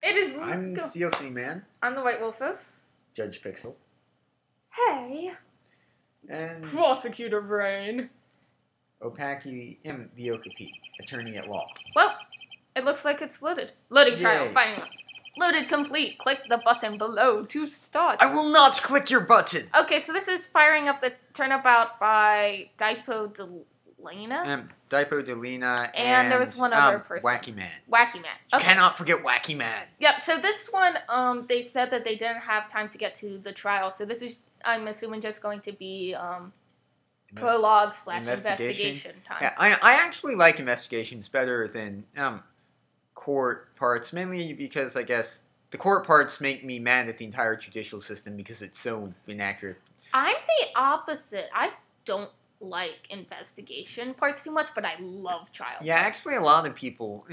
It is. I'm CLC Man. I'm the White Wolfus. Judge Pixel. Hey. And Prosecutor Brain. Opaque M. the Okapi, attorney at law. Well, it looks like it's loaded. Loading trial, Yay. finally. Loaded complete. Click the button below to start. I will not click your button! Okay, so this is firing up the Turnabout by Dypo deLina. Dypo, deLina, And there was one other person. Wackyman. Wackyman. Okay. Cannot forget Wackyman. Yep, so this one, they said that they didn't have time to get to the trial, so this is, I'm assuming, just going to be, prologue / investigation time. Yeah, I actually like investigations better than court parts, mainly because I guess the court parts make me mad at the entire judicial system because it's so inaccurate. I'm the opposite. I don't like investigation parts too much, but I love trial Yeah, parts. actually a lot of people,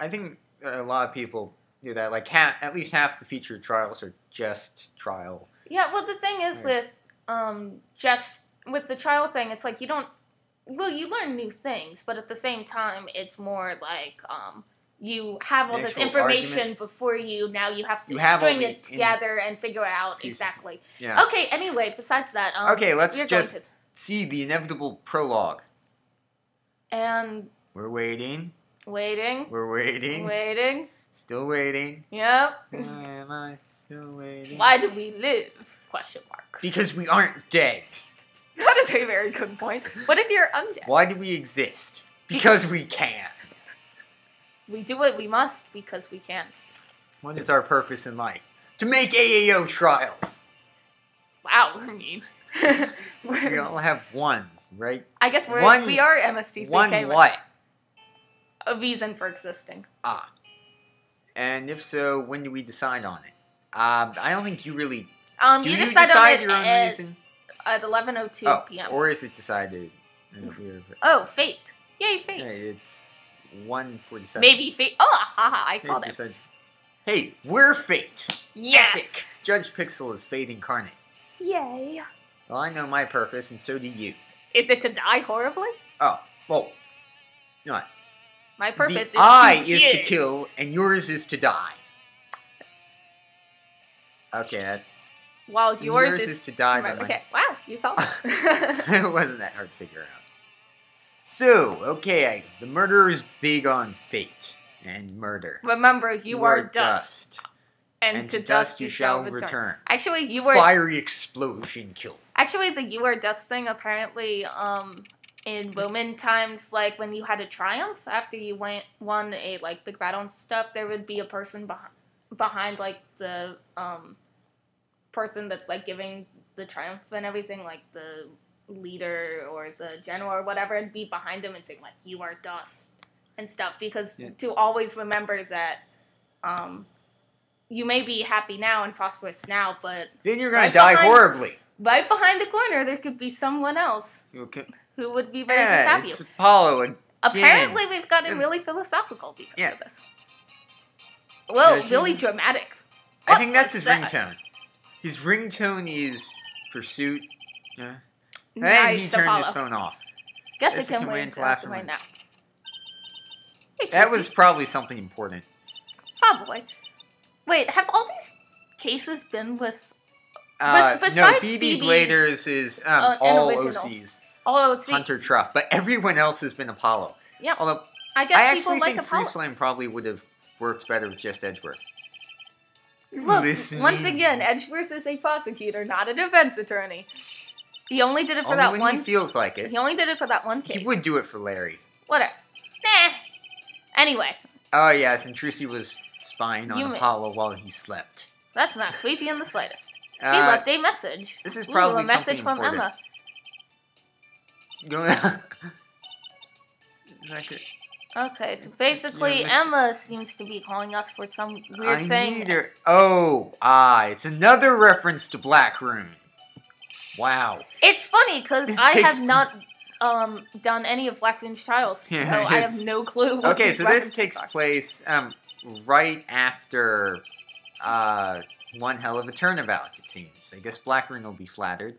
I think a lot of people do that. Like at least half the featured trials are just trial. Yeah, well the thing is with just with the trial thing, it's like you don't, well, you learn new things, but at the same time, it's more like, you have all The this actual information argument. before you, now you have to You have all string the it together and figure out pieces. exactly. Yeah. Okay, anyway, besides that, Okay, let's we're going just see the inevitable prologue. and We're waiting. waiting, We're waiting. Still waiting. yep. Am I still waiting? Why do we live? Question mark. Because we aren't dead. That is a very good point. What if you're undead? Why do we exist? Because we can. We do what we must because we can. What is our purpose in life? To make AAO trials. Wow, we're mean. We all have one, right? I guess we are MSTCK. One with what? a reason for existing. Ah. And if so, when do we decide on it? I don't think you really... Do You you decide on it your own at, reason? at 11:02 p.m. Or is it decided? Oh, fate! Yay, fate! Hey, it's 1:47. Maybe fate. Oh, haha! I called it. Hey, we're fate. Yes. Epic. Judge Pixel is fate incarnate. Yay! Well, I know my purpose, and so do you. Is it to die horribly? Oh, well, you know what? My purpose The I is to kill, and yours is to die. Okay, while yours is to die. By okay. Wow, you called it. It wasn't that hard to figure out. So, okay, the murderer is big on fate and murder. Remember, you are dust. And to dust you shall return. Actually, you were... Fiery explosion kill. Actually, the you are dust thing, apparently, in Roman times, like, when you had a triumph, after you won a, like, big battle and stuff, there would be a person behind, like, the, person that's, like, giving the triumph and everything, like, the leader or the general or whatever, and be behind him and saying, like, you are dust and stuff, because to always remember that, you may be happy now and prosperous now, but... Then you're gonna die horribly. Right behind the corner, there could be someone else who would be very just happy. It's Apollo again. Apparently, we've gotten really philosophical because of this. Well, really dramatic. I think that's his ringtone. His ringtone is Pursuit. Yeah. And he turned his phone off. Guess it can wait until after right now. Hey, that was probably something important. Probably. Wait, have all these cases been with... no, besides BB Bladers is all OCs. All OCs. Hunter Truff, but everyone else has been Apollo. Yeah. Although, I guess I people actually like think Apollo. Freeze Flame probably would have worked better with just Edgeworth. Look, once again, Edgeworth is a prosecutor, not a defense attorney. He only did it for that when one... he feels like it. He only did it for that one case. He would do it for Larry. Whatever. Nah. Anyway. Oh, yes, and Trucy was spying on Apollo while he slept. That's not creepy in the slightest. She left a message. This is probably a message from important. Emma. Okay. Okay, so basically Emma seems to be calling us for some weird thing. It's another reference to Black Room. Wow. It's funny because I have not done any of Black Room's trials, so I have no clue what Okay, these so this references takes are. place right after one hell of a turnabout, it seems. I guess Black Room will be flattered.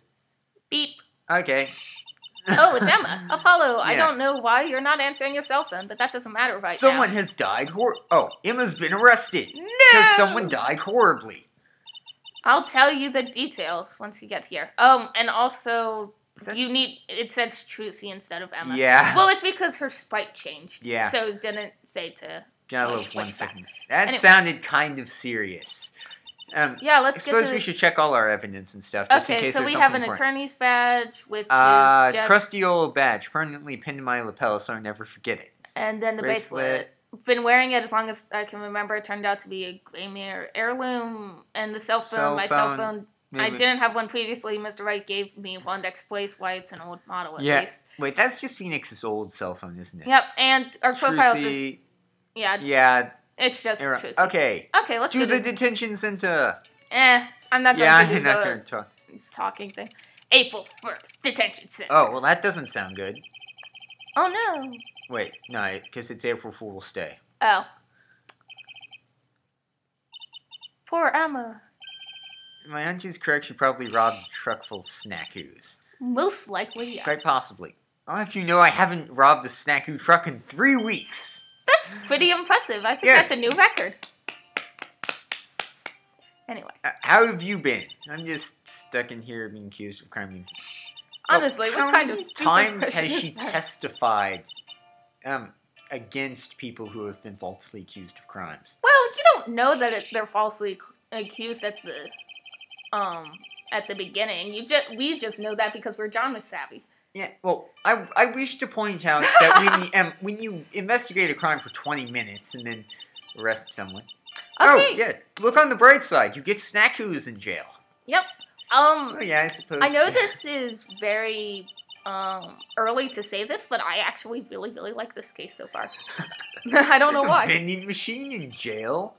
Beep. Okay. Oh, it's Emma. Apollo, I Yeah. don't know why you're not answering your cell phone, but that doesn't matter right Someone now. has died Emma's been arrested. No! Because someone died horribly. I'll tell you the details once you get here. And also, That's- it says Trucy instead of Emma. Yeah. Well, it's because her sprite changed. Yeah. So it didn't say to... Gotta like, love one switch back. second. That Anyway. sounded kind of serious. Yeah, I let's get suppose to we this. should check all our evidence and stuff, just in Okay, case so there's we something have an important. attorney's badge, which is just... Trusty old badge, permanently pinned to my lapel so I never forget it. And then the bracelet. Been wearing it as long as I can remember. It turned out to be a Graymere heirloom. And the cell phone, my cell phone... I didn't have one previously. Mr. Wright gave me one to explain why it's an old model, at least. Wait, that's just Phoenix's old cell phone, isn't it? Yep, and our profile is... Trucy, Yeah, it's just Trucy. Okay. Okay, let's To do the detention center. I'm not going Yeah, to do I'm not the going to talk. talking thing. April 1st, detention center. Oh, well, that doesn't sound good. Oh, no. Wait, no, because it's April Fool's Day. Oh. Poor Emma. My hunch is correct, she probably robbed a truck full of snackoos. Most likely, yes. Quite possibly. I'll have you know I haven't robbed a snackoo truck in 3 weeks. That's pretty impressive. I think Yes. that's a new record. Anyway. How have you been? I'm just stuck in here being accused of crime. Honestly, How what kind of many stupid times question has she is that? testified against people who have been falsely accused of crimes? Well, you don't know that they're falsely accused at the beginning. We just know that because we're genre savvy. Yeah, well, I wish to point out that when you investigate a crime for 20 minutes and then arrest someone... Okay. Oh, yeah, look on the bright side. You get snackoos in jail. Yep. Oh, yeah, I suppose... I know this is very early to say this, but I actually really, really like this case so far. I don't know There's why. a vending machine in jail?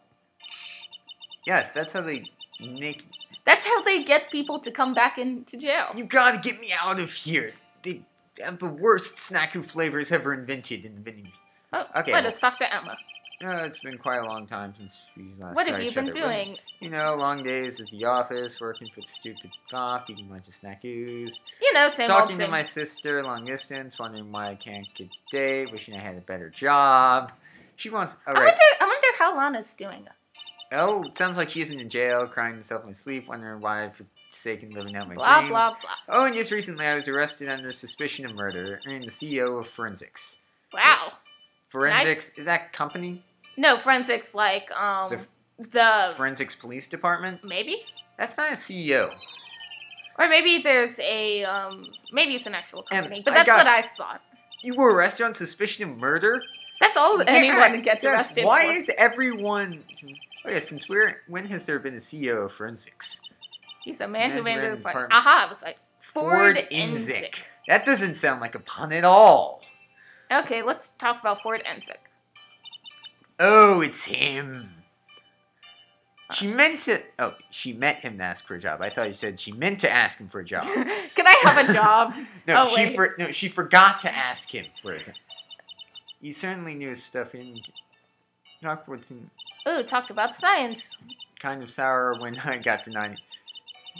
Yes, that's how they make... That's how they get people to come back into jail. You gotta get me out of here. They have the worst snackoo flavors ever invented in the vending machine. Oh, Okay, let us talk to Emma. It's been quite a long time since we last What saw have you each been other. doing? You know, long days at the office, working for the stupid cop, eating a bunch of snackoos. You know, same old Talking same. to my sister long distance, wondering why I can't get a date, wishing I had a better job. She wants... I wonder how Lana's doing. Oh, it sounds like she's in jail, crying herself in sleep, wondering why I've forsaken living out my Blah, dreams. blah, blah. Oh, and just recently I was arrested under suspicion of murder, and the CEO of Forensics. Wow. Forensics, is that company? No, forensics like, the... Forensics Police Department? Maybe? That's not a CEO. Or maybe there's a, maybe it's an actual company. And But that's what I thought. You were arrested on suspicion of murder? That's all anyone gets yes, arrested why for. is everyone... Oh yeah, when has there been a CEO of Forensics? He's a man who ran the department. department. Aha, I was right. Ford Enzick. Enzick. That doesn't sound like a pun at all. Okay, let's talk about Ford Enzick. Oh, it's him. She met him to ask for a job. I thought you said she meant to ask him for a job. Can I have a job? No, Oh, she forgot to ask him for a job. You certainly knew his stuff. Ooh, talked about science. Kind of sour when I got denied.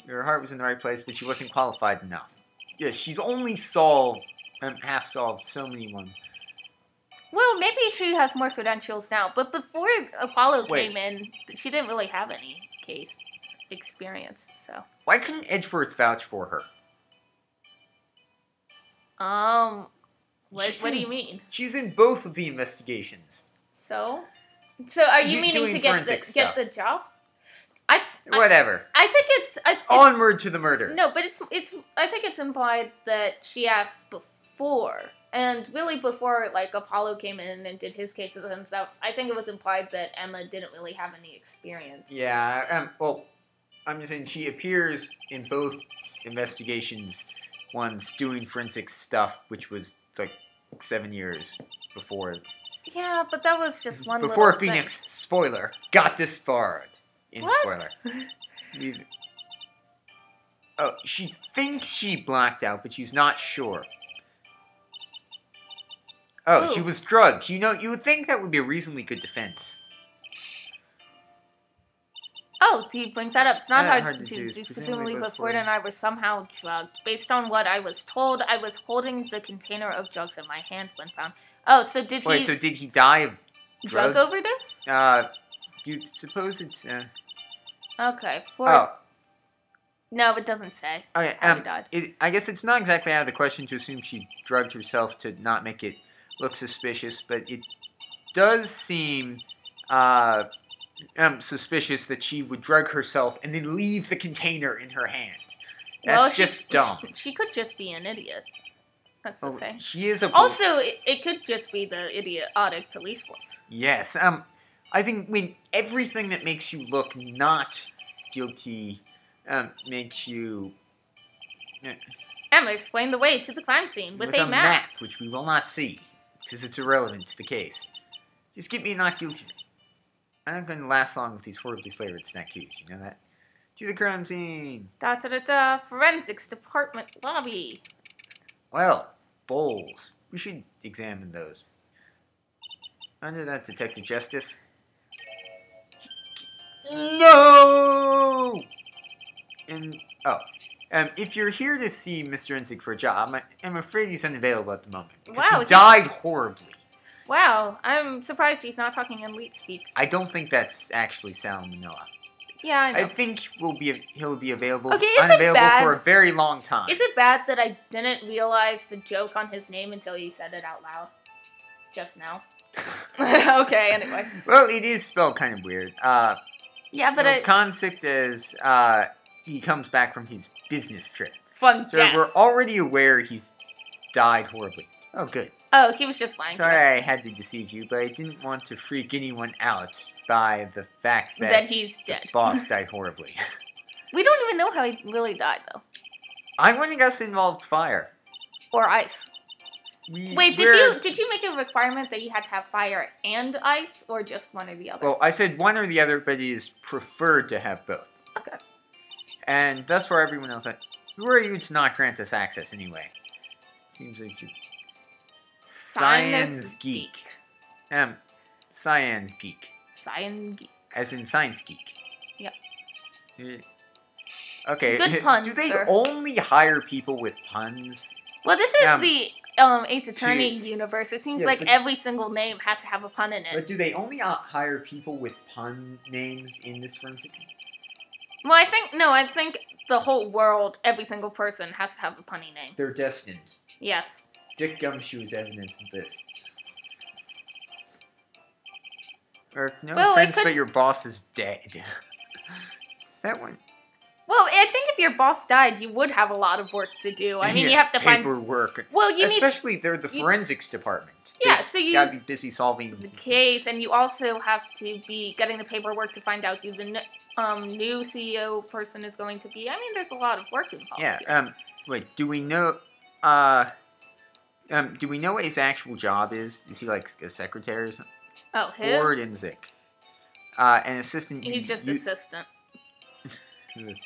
Her heart was in the right place, but she wasn't qualified enough. Yes, she's only half solved so many ones. Well, maybe she has more credentials now, but before Apollo Wait. came in, she didn't really have any case experience, so. Why couldn't Edgeworth vouch for her? What do you mean? She's in both of the investigations. So are you meaning Doing to get forensic stuff. the job? Whatever. I think it's Onward to the murder. no, but it's I think it's implied that she asked before, and really before like Apollo came in and did his cases and stuff. I think it was implied that Emma didn't really have any experience. Yeah. Well, I'm just saying she appears in both investigations. One's doing forensic stuff, which was like 7 years before. Yeah, but that was just one Before little Phoenix, spoiler, got disbarred. In What? spoiler. Oh, she thinks she blacked out, but she's not sure. Oh, she Ooh. was drugged. You would think that would be a reasonably good defense. Oh, he brings that up. It's not hard to deduce. deduce. Presumably, both Ford and I were somehow drugged. Based on what I was told, I was holding the container of drugs in my hand when found. Oh, so did he... Wait, so did he die of drug overdose? Do you suppose it's... Okay. Ford... Oh. No, it doesn't say Okay, how he died. I guess it's not exactly out of the question to assume she drugged herself to not make it look suspicious, but it does seem... suspicious that she would drug herself and then leave the container in her hand. That's just dumb. She could just be an idiot. That's the thing. She is a... Also, it could just be the idiotic police force. Yes. I think everything that makes you look not guilty makes you... Emma explained the way to the crime scene with a map, which we will not see, because it's irrelevant to the case. Just get me not guilty. I'm not going to last long with these horribly flavored snack cubes, you know that? To the crime scene! Forensics department lobby. Well, bowls. We should examine those. Under that, Detective Justice. No! If you're here to see Mr. Enzig for a job, I'm afraid he's unavailable at the moment. Wow, he died horribly. Wow, I'm surprised he's not talking in leet speak. I don't think that's actually salmonella. Yeah, I know. I think he'll be available, unavailable for a very long time. Is it bad that I didn't realize the joke on his name until he said it out loud? Just now. Okay, anyway. Well, it is spelled kind of weird. Yeah, but concept is, he comes back from his business trip. Fun death. So we're already aware he's died horribly. Oh, good. Oh, he was just lying. Sorry I had to deceive you, but I didn't want to freak anyone out by the fact that he's dead. The boss died horribly. We don't even know how he really died, though. I want to guess it involved fire. Or ice. Wait, did you make a requirement that you had to have fire and ice, or just one or the other? Well, I said one or the other, but it is preferred to have both. Okay. And thus far, everyone else went, who are you to not grant us access anyway? Seems like you... Science geek. Science geek. Science geek. As in science geek. Yep. Okay. Good puns, do they sir. only hire people with puns? Well, this is the Ace Attorney universe. It seems like every single name has to have a pun in it. But do they only hire people with pun names in this forensic? Well, I think the whole world, every single person has to have a punny name. They're destined. Yes. Dick Gumshoe is evidence of this. Or, no offense, but your boss is dead. Is that one? Well, I think if your boss died, you would have a lot of work to do. I mean, you have to find... paperwork. Well, especially they're the forensics department. Yeah, so you... gotta be busy solving... the case, and you also have to be getting the paperwork to find out who the new CEO person is going to be. I mean, there's a lot of work involved here. Wait, do we know what his actual job is? Is he like a secretary or something? Oh, him? Ford Inzik. An assistant... He's just assistant.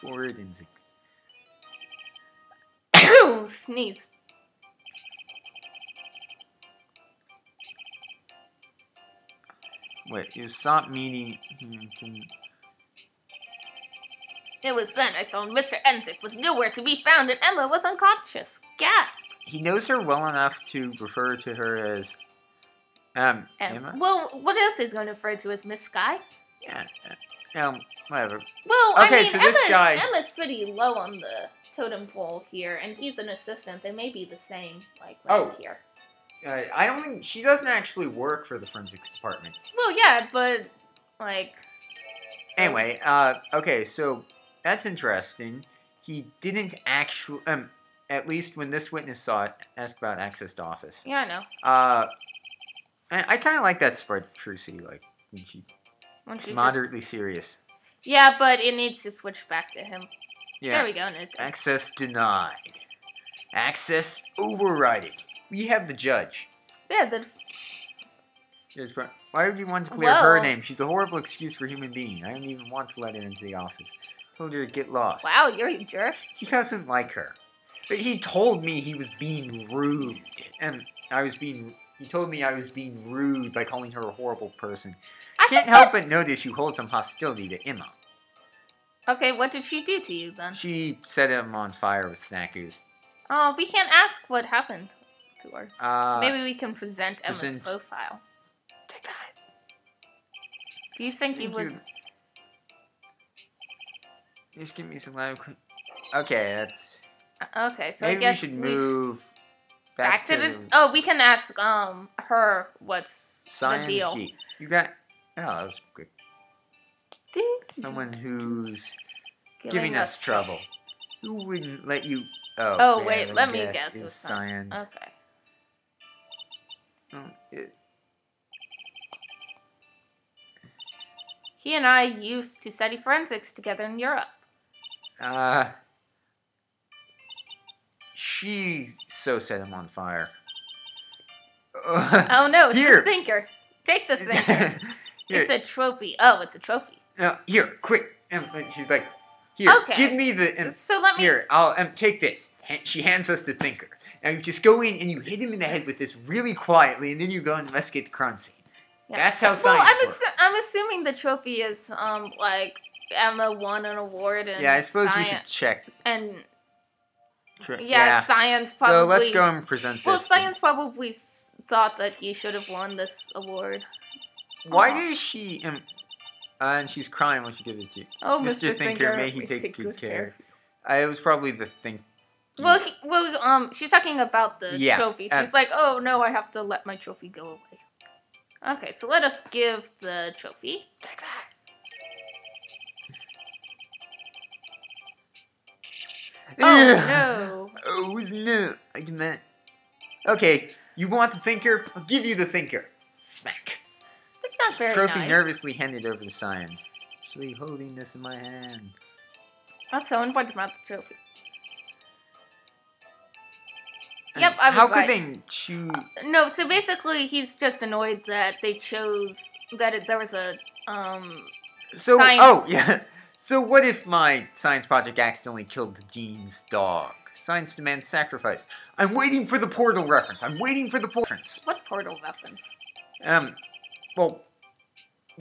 Ford Inzik. Sneeze. Wait, you stopped meeting... It was then I saw Mr. Enzik was nowhere to be found and Emma was unconscious. Gasp! He knows her well enough to refer to her as... Emma? Well, what else is going to refer to as Miss Sky? Yeah, whatever. Well, okay, I mean, so this guy... Emma's pretty low on the totem pole here, and he's an assistant. They may be the same, like, right here. I don't think... She doesn't actually work for the forensics department. Well, yeah, but, like... So. Anyway, okay, so that's interesting. He didn't actually... at least when this witness saw it, ask about access to office. Yeah, I know. I kind of like that spread of trucy, like, when she's moderately serious. Yeah, but it needs to switch back to him. Yeah. There we go, Nick. Access denied. Access overrided. We have the judge. Yeah, why would you want to clear her name? She's a horrible excuse for a human being. I don't even want to let her into the office. Told her to get lost. Wow, you're a jerk. He doesn't like her. But he told me he was being rude. And he told me I was being rude by calling her a horrible person. I can't help but notice you hold some hostility to Emma. Okay, what did she do to you then? She set him on fire with snackers. Oh, we can't ask what happened to her. Maybe we can present Emma's present- profile. Take that. Do you think you Thank would... you. Just give me some loud... Okay, that's... Okay, so Maybe I guess we should move back to the... Oh, we can ask her what's science the deal. geek. You got... Oh, that was quick. Dude. Someone who's giving us trouble. Who wouldn't let you... Oh, Oh, yeah, wait, let me guess. It was science. Okay. Oh, He and I used to study forensics together in Europe. She so set him on fire. Oh no, it's Here. the thinker. Take the thinker. Here. It's a trophy. Oh, it's a trophy. Here, quick. She's like, here, Okay. give me the... So let me... Here, I'll take this. She hands us the thinker. And you just go in and you hit him in the head with this really quietly, and then you go and investigate the crime scene. Yeah. That's how science works. I'm assuming the trophy is, like, Emma won an award in Yeah, I suppose we science. should check. And, Yeah. science probably... So let's go and present this. Well, science probably thought that he should have won this award. Why did she... and she's crying when she gives it to you. Oh, Mr. Thinker, may he we take good care. of you. It was probably the think... Well, she's talking about the Yeah, trophy. She's like, oh no, I have to let my trophy go away. Okay, so let us give the trophy. Take that. Oh no. Oh no. I demand... Okay, you want the thinker? I'll give you the thinker. Smack. That's not very Trophy nice. nervously handed over to science. Actually holding this in my hand. That's so important about the trophy. And Yep, I was how right. could they choose... No, so basically he's just annoyed that they chose that there was a So, science- oh, yeah. So what if my science project accidentally killed the dean's dog? Science demands sacrifice. I'm waiting for the portal reference. I'm waiting for the portal reference. What portal reference? Well,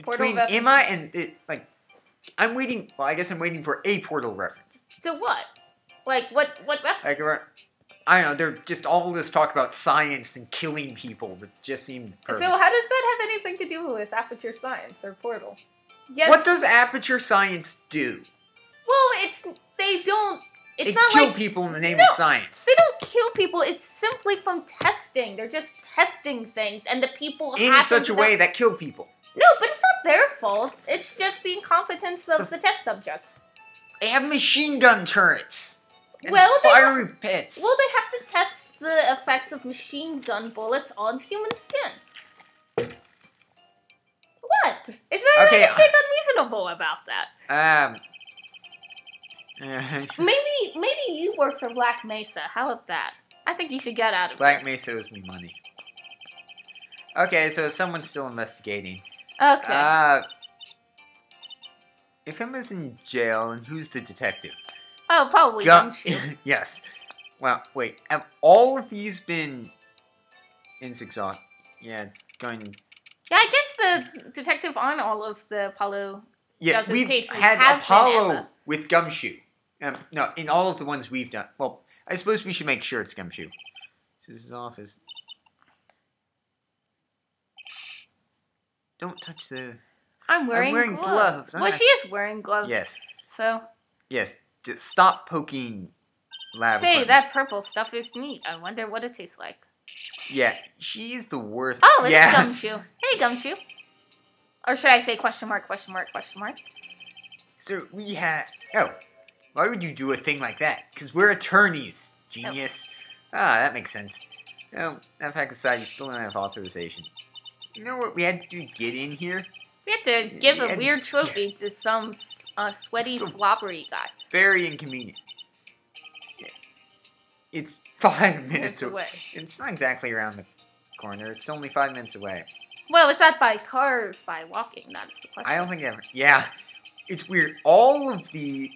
Portal between reference. Emma and it, like, I'm waiting. Well, I guess I'm waiting for a portal reference. So what? Like what reference? Like, I don't know. They're just all this talk about science and killing people that just seemed perfect. So how does that have anything to do with aperture science or portal? Yes. What does aperture science do? Well, they don't. It's They not kill like people in the name No. of science. they don't kill people. It's simply from testing. They're just testing things, and the people In happen such a to- way that kill people. No, but it's not their fault. It's just the incompetence of the test subjects. They have machine gun turrets. And Well, they fiery pits. Well, they have to test the effects of machine gun bullets on human skin. What? Is there Okay, anything unreasonable about that? Maybe you work for Black Mesa. How about that? I think you should get out of Black here. Mesa owes me money. Okay, so someone's still investigating. Okay. If Emma's in jail, and who's the detective? Oh, probably Gumshoe. Yes. Well, wait. Have all of these been exhaust? Yeah, it's going. Yeah, I guess the detective on all of the Apollo Yeah, Justice we've cases had have been Apollo Emma. with Gumshoe. No, in all of the ones we've done. Well, I suppose we should make sure it's Gumshoe. This is his office. Don't touch the. I'm wearing gloves. I'm Well, not- she is wearing gloves. Yes, So, yes. Just stop poking lab say, equipment. that purple stuff is neat. I wonder what it tastes like. Yeah, she's the worst. Oh, it's yeah. Gumshoe. Hey, Gumshoe. Or should I say question mark, question mark, question mark? So we had. Oh, why would you do a thing like that? Because we're attorneys, genius. Ah, that makes sense. No, that fact aside, you still don't have authorization. You know what we had to do to get in here? We have to give Yeah, a weird trophy to some sweaty, Still- slobbery guy. Very inconvenient. Yeah. It's 5 minutes Minutes away. away. It's not exactly around the corner. It's only 5 minutes away. Well, it's not by cars, by walking. That's the question. I don't think ever. Yeah, it's weird. All of the.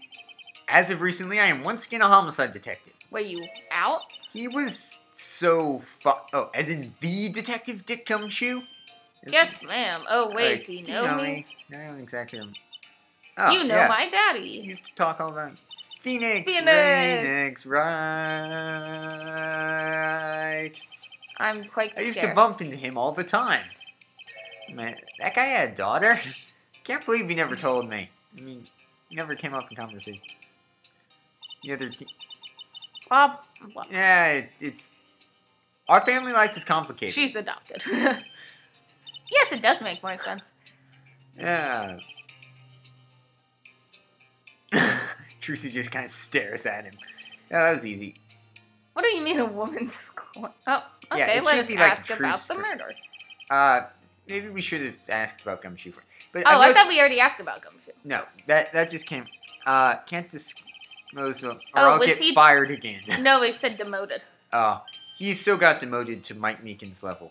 As of recently, I am once again a homicide detective. Were you out? He was so Oh, as in the detective Dick Gumshoe? Yes, ma'am. Oh, wait, do you know me? I don't exactly. Oh, you know yeah. my He daddy. used to talk all about Phoenix. Phoenix. Right. I'm quite I scared. used to bump into him all the time. Man, that guy had a daughter? Can't believe he never told me. I mean, never came up in conversation. The other Well, yeah, it's... Our family life is complicated. she's adopted. Yes, it does make more sense. Yeah. Trucy just kind of stares at him. Yeah, that was easy. What do you mean a woman's scorn? Oh, Yeah, okay, it let should us be like ask truth about the for- murder. Maybe we should have asked about Gumshoe first. But Oh, I was- thought we already asked about Gumshoe. No, that just came... can't disclose... Or Oh, I'll was get he- fired again. No, they said demoted. He still got demoted to Mike Meekin's level.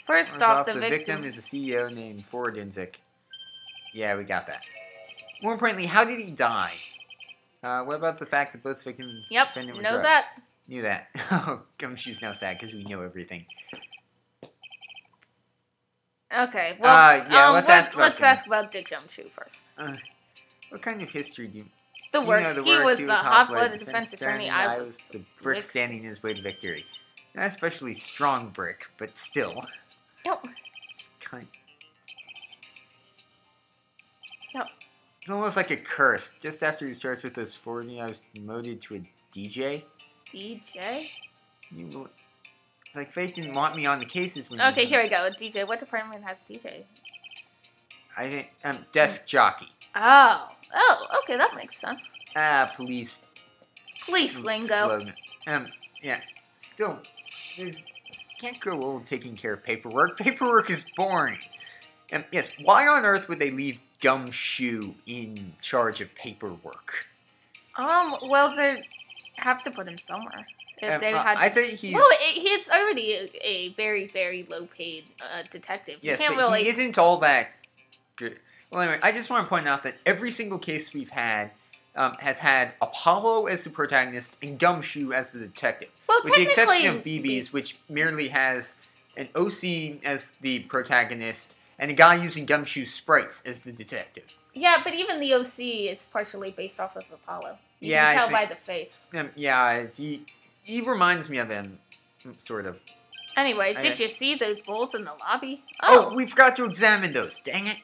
First off, the victim is a CEO named Fordinzik. Yeah, we got that. More importantly, how did he die? What about the fact that both victim and Yep, defendant were know drugged? that. Knew that. Oh, Gumshoe's now sad because we know everything. Okay, well, yeah, let's ask about let's him. ask about Dick Gumshoe first. What kind of history do you... The You works. know, He was he the hot-blooded defense attorney. I was the brick standing his way to victory. Not especially strong brick, but still. Yep. It's kind... Yep. It's almost like a curse. Just after he starts with those 40, I was demoted to a DJ. DJ? Like, Faith didn't want me on the cases when Okay, here we go. DJ. What department has DJ? I think, desk jockey. Oh. Oh, okay, that makes sense. Police. Police lingo. Slogan. Yeah. Still, can't go old taking care of paperwork. Paperwork is boring. Yes, why on earth would they leave Gumshoe in charge of paperwork? Well, they have to put him somewhere. If they had to... I say he's... Well, he's already a very, very low-paid detective. Yes, you can't but really... he isn't all that good. Well, anyway, I just want to point out that every single case we've had has had Apollo as the protagonist and Gumshoe as the detective. Well, with the exception of technically- BB's, which merely has an OC as the protagonist and a guy using Gumshoe sprites as the detective. Yeah, but even the OC is partially based off of Apollo. You Yeah, can I tell by think- the face. Yeah, he reminds me of him, sort of. Anyway, did you see those bowls in the lobby? Oh, we forgot to examine those. Dang it.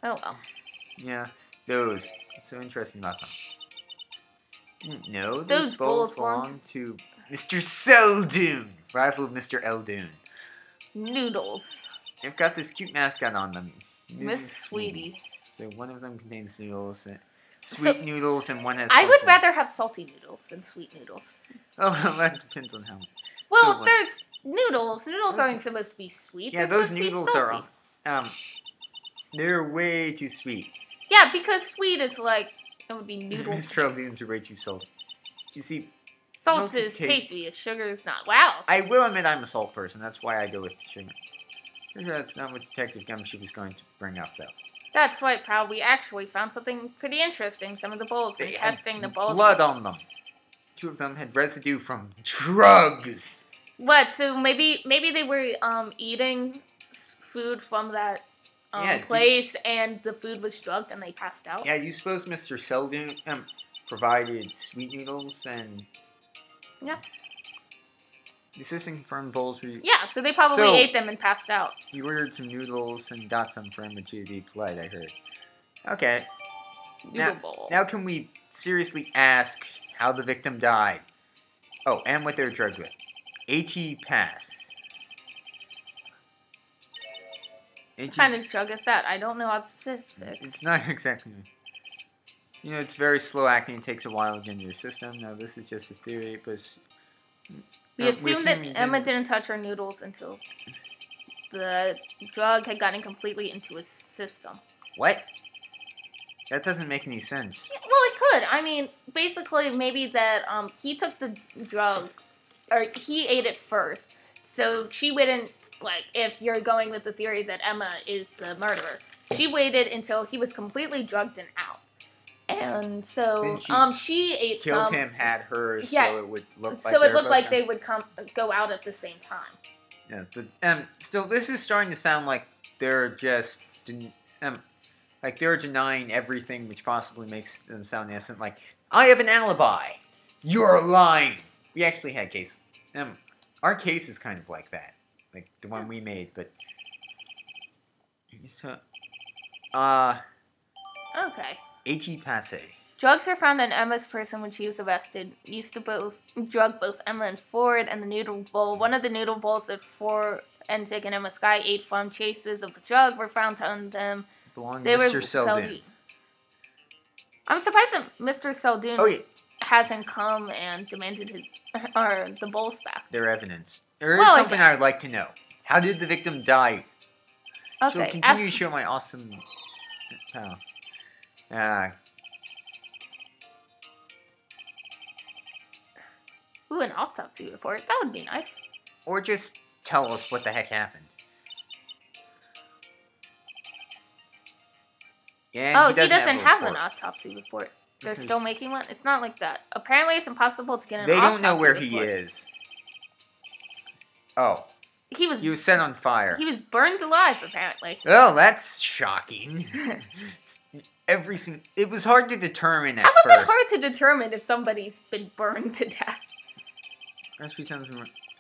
Oh, well. Yeah, those. What's so interesting about them? Didn't know Those bowls belong to Mr. Seldoon, rival of Mr. Eldoon. Noodles. They've got this cute mascot on them. Miss Sweetie. So one of them contains noodles, So- sweet noodles, and one has. I would something. rather have salty noodles than sweet noodles. Oh, that depends on how. Well, So, there's noodles. Noodles Those- aren't supposed to be sweet. Yeah, They're those supposed to be noodles salty. are. They're way too sweet. Yeah, because sweet is like, it would be noodles. Mr. Eldoon's are way too salty. You see, Salt Most is taste- tasty, sugar is not. Wow. I will admit I'm a salt person. That's why I go with sugar. Sure, that's not what Detective Gumshoe was going to bring up, though. That's quite proud. We actually found something pretty interesting. Some of the bowls. We're They had testing the bowls. blood on them. Two of them had residue from drugs. What? So maybe they were eating food from that Yeah, place, and the food was drugged, and they passed out. Yeah, you suppose Mr. Seldoon provided sweet noodles and... Yeah. Is this confirmed bowls where Yeah, so they probably So- ate them and passed out. you ordered some noodles and got some for him to be polite, I heard. Okay. Noodle bowl. Now can we seriously ask how the victim died? Oh, and what they were drugged with. AT pass. AT What kind of drug is that? I don't know how specifics. It's not exactly. You know, it's very slow acting. It takes a while to get into your system. Now, this is just a theory, but... We assume that you Emma didn't touch her noodles until the drug had gotten completely into his system. What? That doesn't make any sense. Yeah, well, it could. I mean, basically, maybe that he took the drug, or he ate it first. So she wouldn't, like, if you're going with the theory that Emma is the murderer, she waited until he was completely drugged and out. And so, Then she ate Killed some. him, had hers, Yeah. so it would look like So it were looked both like gone. they would go out at the same time. Yeah, but still, this is starting to sound like they're just Like, they're denying everything which possibly makes them sound innocent. Like, I have an alibi. You're lying. We actually had case. Our case is kind of like that. Like, the one we made, but... So, Okay. A.T. Passe. Drugs were found in Emma's person when she was arrested. Used to drug both Emma and Ford and the noodle bowl. One of the noodle bowls that Forensic and Emma Sky ate from traces of the drug were found on them. Belonged to Mr. Seldoon. I'm surprised that Mr. Seldoon Oh, yeah. hasn't come and demanded the bowls back. Their evidence. There is something I would like to know. How did the victim die? Okay. She'll continue to show my awesome power. Ooh, an autopsy report. That would be nice. Or just tell us what the heck happened. Yeah, he doesn't have an autopsy report. They're still making one? It's not like that. Apparently it's impossible to get an autopsy report. They don't know where he is. Oh. He was set on fire. He was burned alive, apparently. Oh, that's shocking. It was hard to determine at first. How was it hard to determine if somebody's been burned to death?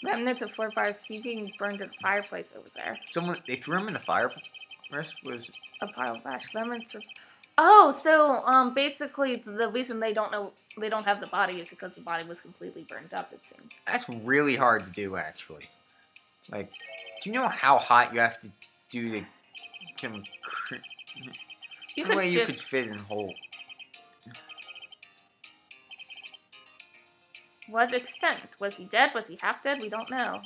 Remnants of 4 bars being burned at the fireplace over there. They threw him in the fireplace? Was a pile of ash. Remnants of... Oh, so, basically, the reason they don't have the body is because the body was completely burned up, it seems. That's really hard to do, actually. Like, do you know how hot you have to do to become... You could fit in a hole. What extent? Was he dead? Was he half dead? We don't know.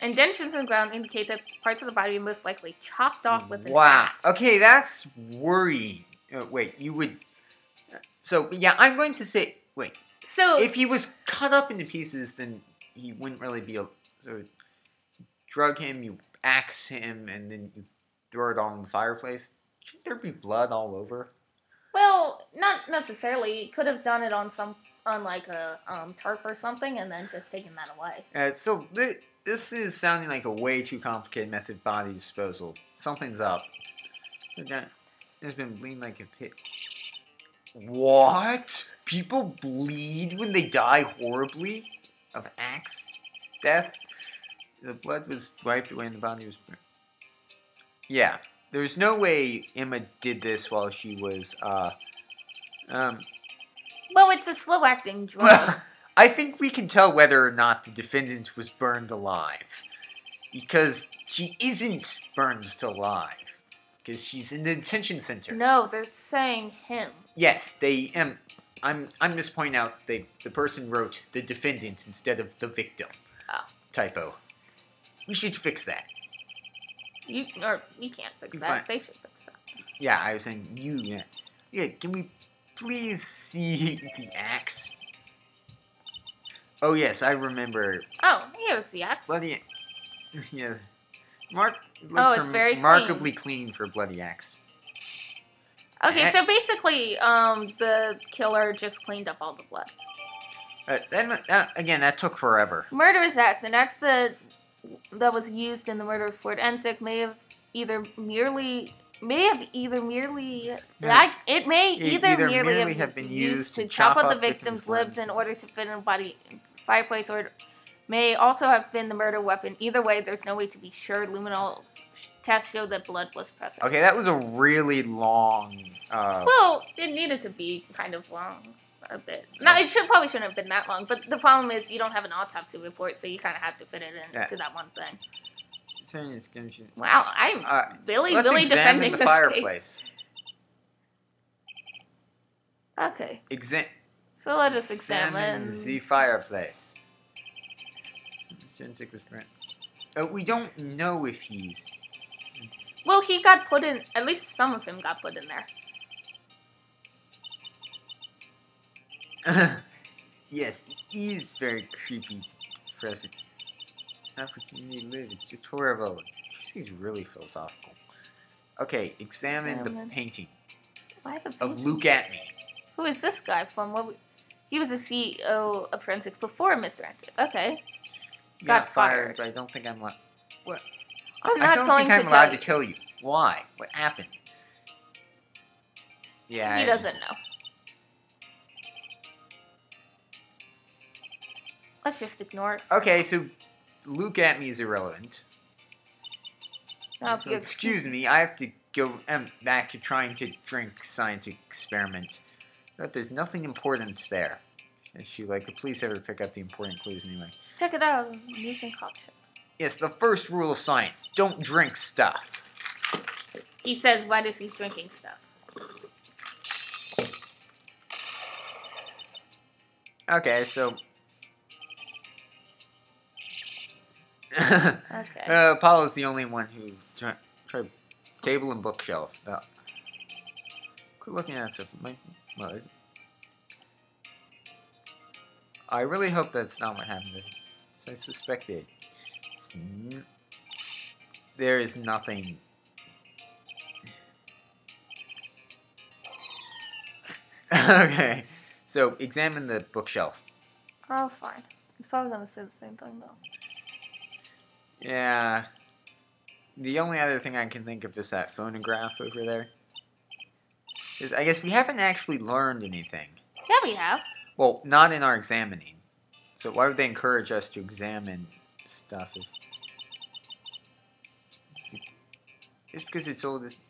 Indentions in the ground indicate that parts of the body were most likely chopped off with an axe. Okay, that's worrying. Wait, you would... So, yeah, I'm going to say... Wait. So... If he was cut up into pieces, then he wouldn't really be... So, you drug him, you axe him, and then you throw it all in the fireplace. Shouldn't there be blood all over? Well, not necessarily. You could have done it on like a tarp or something, and then just taken that away. So this is sounding like a way too complicated method of body disposal. Something's up. There's been bleeding like a pig. What? People bleed when they die horribly of axe death? The blood was wiped away and the body was burned. Yeah. There's no way Emma did this while she was, Well, it's a slow-acting drug. I think we can tell whether or not the defendant was burned alive. Because she isn't burned alive. Because she's in the detention center. No, they're saying him. Yes, they, I'm just pointing out the person wrote the defendant instead of the victim. Oh. Typo. We should fix that. We can't fix that. They should fix that. Yeah, I was saying you. Yeah, can we please see the axe? Oh yes, I remember. Oh, here's the axe. Bloody. Yeah. It's very remarkably clean for bloody axe. Okay, so basically, the killer just cleaned up all the blood. Again, that took forever. Murderous axe, an axe that was used in the murder of Forensic may have either merely have been used to chop up the victim's limbs in order to fit in the body into the fireplace, or it may also have been the murder weapon. Either way, there's no way to be sure. Luminol's test showed that blood was present. Okay, that was a really long... Well, it needed to be kind of long. A bit. No, it probably shouldn't have been that long, but the problem is you don't have an autopsy report, so you kind of have to fit it into that one thing. Wow, I'm really defending the this fireplace. Case. Okay. So let us examine the fireplace. We don't know if he's... Well, he got put in... At least some of him got put in there. Yes, it is very creepy present. Opportunity to live, it's just horrible. She's really philosophical. Okay, examine the painting. Why the painting? Of Look at Me. Who is this guy from? He was the CEO of Forensic before Mr. Antic. Okay. Got fired. But I don't think I'm allowed... What? I'm not allowed to tell you. Why? What happened? Yeah. He doesn't know. Let's just ignore it. Okay, so Luke at me is irrelevant. Now, if you Excuse me, I have to go back to trying to drink science experiment. But there's nothing important there. Issue, like the police ever pick up the important clues anyway. Check it out. New concoction. Yes, the first rule of science: don't drink stuff. He says, "Why does he's drinking stuff?" Okay, so. Okay. Apollo's the only one who tried table and bookshelf. Quit looking at that stuff. Well, is it? I really hope that's not what happened. I suspected. There is nothing. Okay, so examine the bookshelf. Oh, fine. He's probably gonna say the same thing though. Yeah. The only other thing I can think of is that phonograph over there. I guess we haven't actually learned anything. Yeah, we have. Well, not in our examining. So why would they encourage us to examine stuff? Just because it's all this...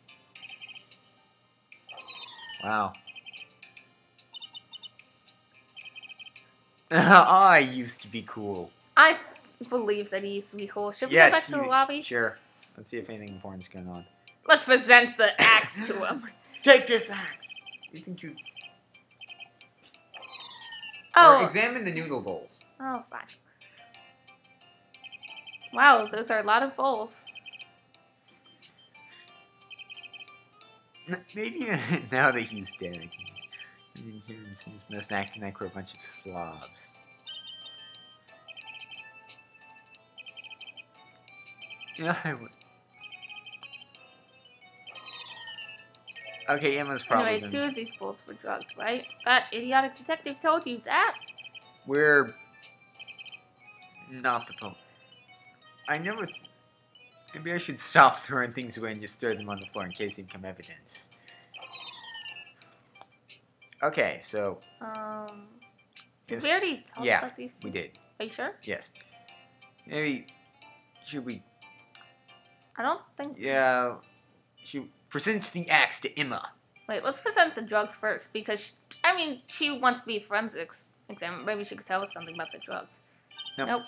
Wow. I used to be cool. I believe that he used to be cool. Should we Yes, go back to the lobby? Sure. Let's see if anything important's going on. Let's present the axe to him. Take this axe! You think you... Oh. Or examine the noodle bowls. Oh, fine. Wow, those are a lot of bowls. Maybe now that he's dead, I can hear him since most acting like we're a bunch of slobs. Yeah, I would. Okay, Emma's probably Anyway, 2 of these bowls were drugged, right? That idiotic detective told you that. We're not the Pope. I never... Maybe I should stop throwing things away and just throw them on the floor in case they become evidence. Okay, so... Did we already talk about these two? We did. Are you sure? Yes. Maybe... Should we... I don't think... Yeah... Should present the axe to Emma. Wait, let's present the drugs first, because, she wants to be a forensics examiner. Maybe she could tell us something about the drugs. Nope.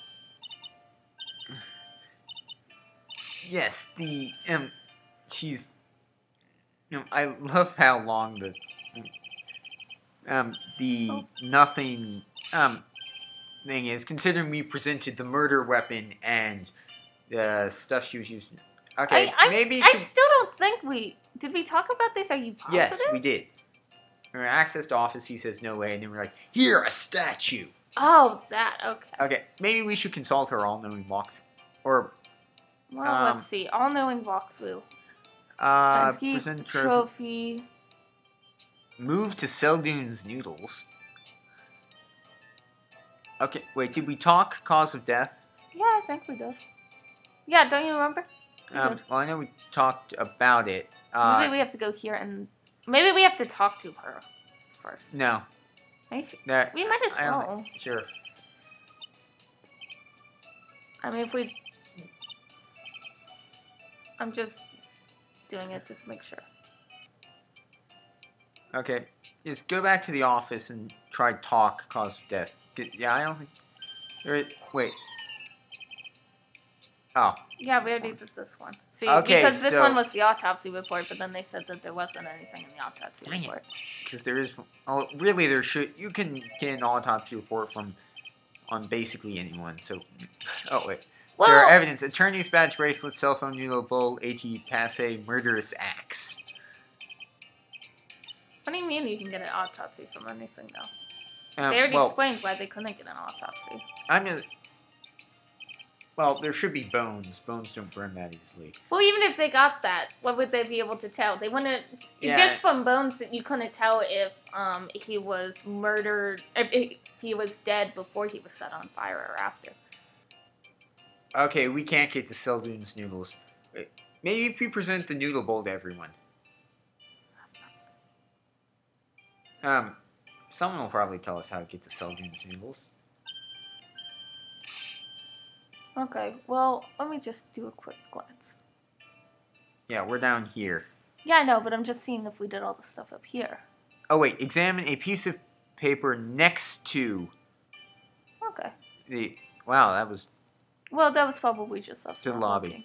Yes, she's... I love how long nothing, thing is, considering we presented the murder weapon and the stuff she was using. Okay, maybe I still don't think did we talk about this? Are you positive? Yes, we did. When we accessed office, he says no way, and then we're like, here, a statue! Oh, that, okay. Okay, maybe we should consult her all-knowing walkthrough. Or... Well, let's see. All-knowing walkthrough. Present trophy. Move to Seldoon's noodles. Okay, wait, did we talk cause of death? Yeah, I think we did. Yeah, don't you remember? Well, I know we talked about it. Maybe we have to go here and... Maybe we have to talk to her first. No. Maybe. We might as well. Sure. If we... I'm just doing it just to make sure. Okay. Just go back to the office and try talk cause of death. Yeah, I don't think... Wait. Oh. Yeah, we already did this one. See, okay, because this one was the autopsy report, but then they said that there wasn't anything in the autopsy report. Because there is... Oh, really, there should... You can get an autopsy report on basically anyone, so... Oh, wait. Well, there are evidence. Attorney's badge, bracelet, cell phone, noodle bowl, AT passe, murderous axe. What do you mean you can get an autopsy from anything, though? They already explained why they couldn't get an autopsy. Well, there should be bones. Bones don't burn that easily. Well, even if they got that, what would they be able to tell? They wouldn't... Yeah. Just from bones, that you couldn't tell if he was murdered... If he was dead before he was set on fire or after. Okay, we can't get to Seldoon's noodles. Maybe if we present the noodle bowl to everyone. Someone will probably tell us how to get to Seldon's noodles. Okay, well, let me just do a quick glance. Yeah, we're down here. Yeah, I know, but I'm just seeing if we did all the stuff up here. Oh, wait. Examine a piece of paper next to Okay. the... Wow, that was... Well, that was probably just us. The not lobby. looking.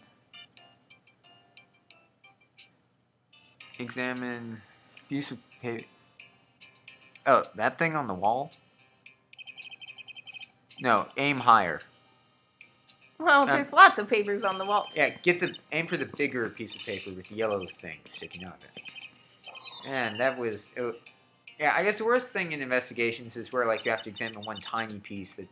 Examine piece of paper... Oh, that thing on the wall? No, aim higher. Well, there's lots of papers on the wall. Yeah, aim for the bigger piece of paper with the yellow thing sticking out of it. And that was... yeah, I guess the worst thing in investigations is where, like, you have to examine one tiny piece that...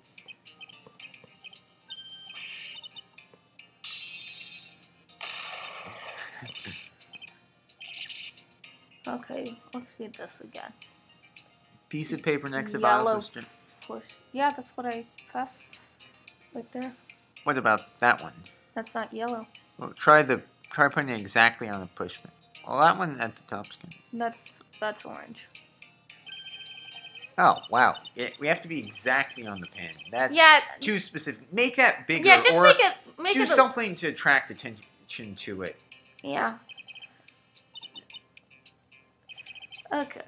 Okay, let's read this again. Piece of paper next to Yellow bottles of... push. Yeah, that's what I pressed. Right there. What about that one? That's not yellow. Well, try putting it exactly on the push button. Well, that one at the top's good. That's orange. Oh, wow. We have to be exactly on the pen. That's too specific. Make that bigger. Yeah, just or make do it something to attract attention to it. Yeah. Okay.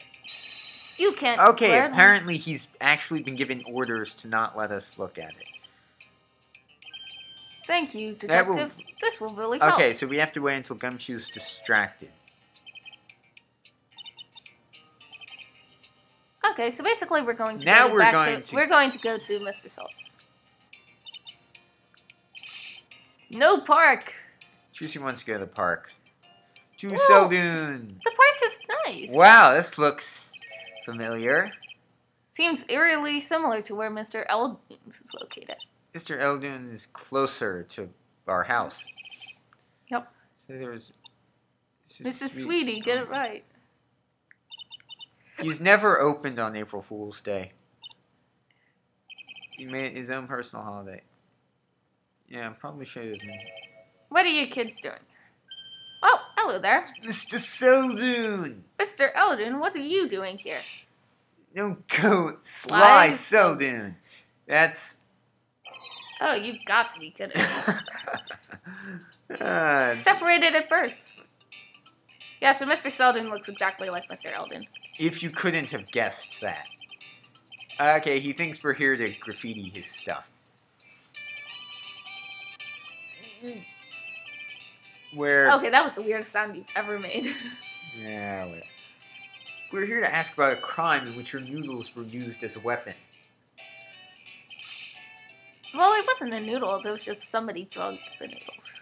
You can't. Okay, apparently he's actually been given orders to not let us look at it. Thank you, detective. This will really help. Okay, so we have to wait until Gumshoe's distracted. Okay, so basically we're going to we're going to go to Mr. Salt. No park. Juicy wants to go to the park. To Whoa. Seldon. The park is nice. Wow, this looks familiar. Seems eerily similar to where Mr. Eldon's is located. Mr. Eldon is closer to our house. Yep. So there's... Mrs. Sweetie, get it right. He's never opened on April Fool's Day. He made it his own personal holiday. Yeah, probably should have been. What are you kids doing? Oh, hello there. It's Mr. Seldon! Mr. Eldon, what are you doing here? No, go Sly Seldon! That's... Oh, you've got to be kidding me. Separated at birth. Yeah, so Mr. Seldon looks exactly like Mr. Eldon. If you couldn't have guessed that. Okay, he thinks we're here to graffiti his stuff. Okay, that was the weirdest sound you've ever made. Yeah, well. We're here to ask about a crime in which your noodles were used as a weapon. Well, it wasn't the noodles, it was just somebody drugged the noodles.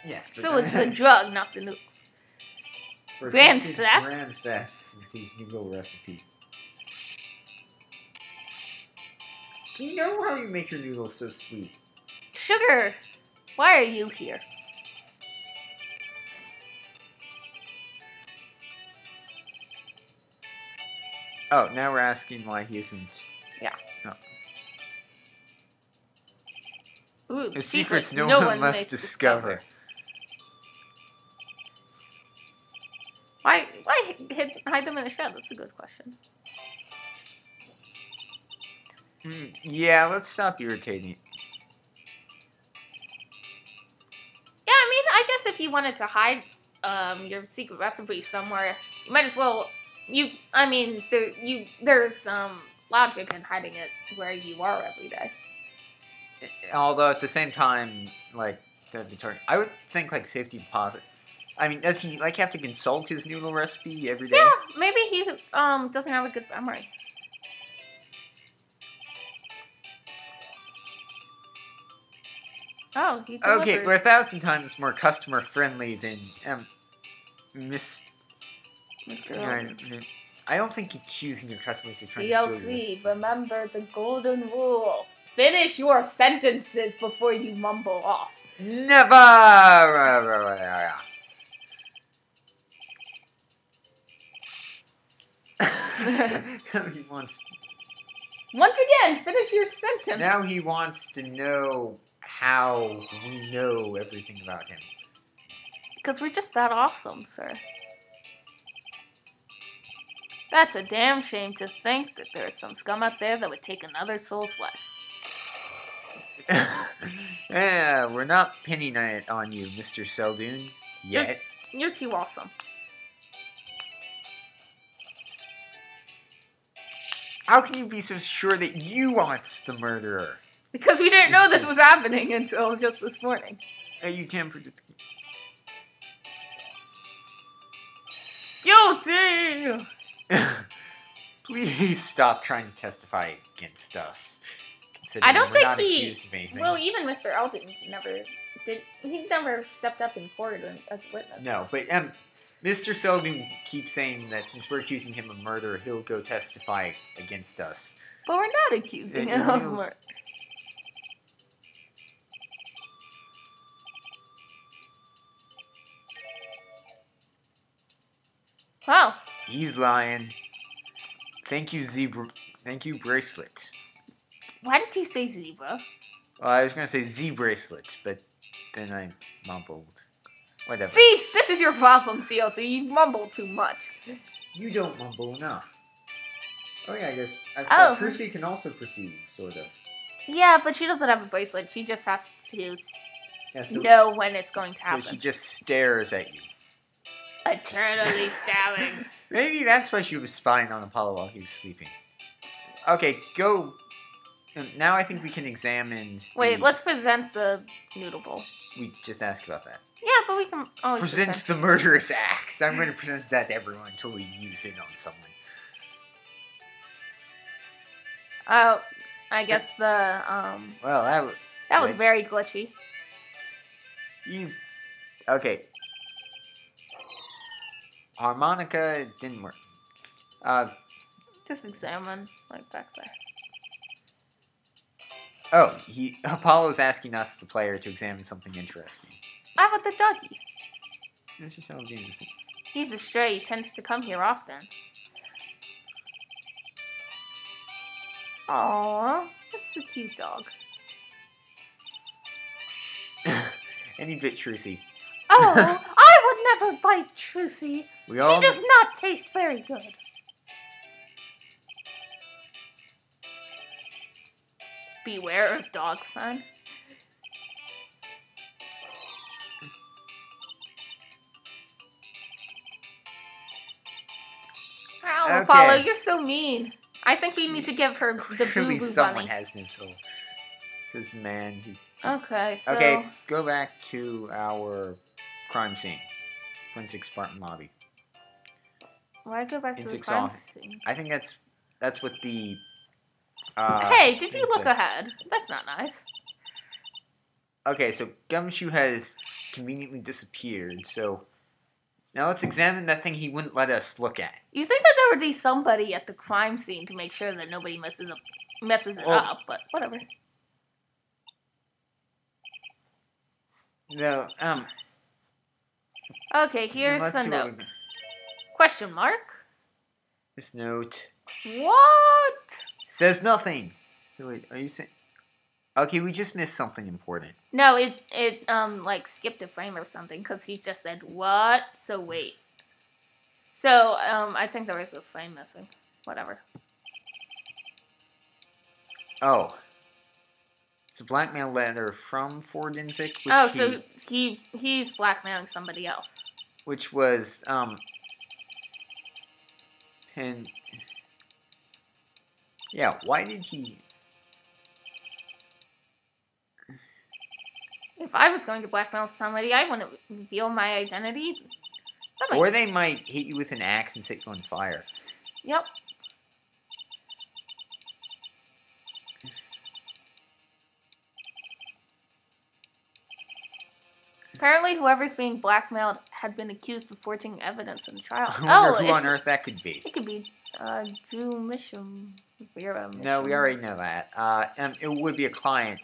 Yes, but so it's the drug, not the noodles. Grand theft? Grand theft with these noodle recipe. You know how you make your noodles so sweet. Sugar, why are you here? Oh, now we're asking why he isn't... Yeah. No. Ooh, the secrets no one must discover. Why hide them in the shed? That's a good question. Yeah, let's stop irritating. Yeah, I mean, I guess if you wanted to hide your secret recipe somewhere, you might as well. There's logic in hiding it where you are every day. Although at the same time, like I would think like safety deposit. I mean, does he like have to consult his noodle recipe every day? Yeah, maybe he doesn't have a good memory. Oh, he delivers. Okay, we're 1,000 times more customer friendly than Mr. I don't think you're choosing your customers to try to steal yours. CLC, remember the golden rule. Finish your sentences before you mumble off. Never! He wants... Once again, finish your sentence. Now he wants to know how we know everything about him. Because we're just that awesome, sir. That's a damn shame to think that there's some scum out there that would take another soul's life. Yeah, we're not pinning it on you, Mr. Seldoon, yet. You're too awesome. How can you be so sure that you aren't the murderer? Because we didn't know this was happening until just this morning. You can't predict. Guilty! Please stop trying to testify against us. I don't we're think not he. accused of anything. Well, even Mr. Elton never did. He never stepped up in court as a witness. No, but Mr. Seldoon keeps saying that since we're accusing him of murder, he'll go testify against us. But we're not accusing him of murder. Wow. He's lying. Thank you, Zebra. Thank you, Bracelet. Why did you say zebra? Well, I was going to say Z-Bracelet, but then I mumbled. Whatever. See? This is your problem, CLC. You mumble too much. You don't mumble enough. Oh, yeah, I guess. I Oh. Trucy can also perceive, sort of. Yeah, but she doesn't have a bracelet. She just has to Yeah, so, know when it's going to so happen. she just stares at you. Eternally stabbing. Maybe that's why she was spying on Apollo while he was sleeping. Okay, go. Now I think we can examine. Wait, let's present the noodle bowl. We just asked about that. Yeah, but we can always Present the murderous axe. I'm going to present that to everyone until we use it on someone. Oh, I guess the Well, that was very glitchy. He's okay. Harmonica didn't work. Just examine like back there. Oh, Apollo's asking us, the player, to examine something interesting. How about the doggy? Mr. Seldoon is. He's a stray. He tends to come here often. Aww, that's a cute dog. Any bit Trucy. Oh, I would never bite Trucy. She all does not taste very good. Beware of dog, son. Ow, Okay. Apollo, you're so mean. I think we need to give her the Clearly boo-boo someone bunny. has no soul. This man. Okay, so... Okay, go back to our crime scene. Forensic Spartan lobby. Why go back to the Insect's crime off. scene? I think that's what the. Hey, did you thing look said. ahead? That's not nice. Okay, so Gumshoe has conveniently disappeared. So now let's examine that thing he wouldn't let us look at. You think that there would be somebody at the crime scene to make sure that nobody messes it up, but whatever. No, Okay, here's let's the see what we- note. Question mark? This note What? says nothing. So wait, are you saying? Okay, we just missed something important. No, it like skipped a frame or something because he just said what. So wait. So I think there was a frame missing. Whatever. Oh, it's a blackmail letter from Ford Inzik, Oh, so he's blackmailing somebody else. which was and yeah, why did he? If I was going to blackmail somebody, I wouldn't reveal my identity. That Or makes- they might hit you with an axe and set you on fire. Yep. Apparently, whoever's being blackmailed had been accused of forging evidence in the trial. I wonder who on earth that could be. It could be Drew Misham. Vera Misham. No, we already know that. It would be a client,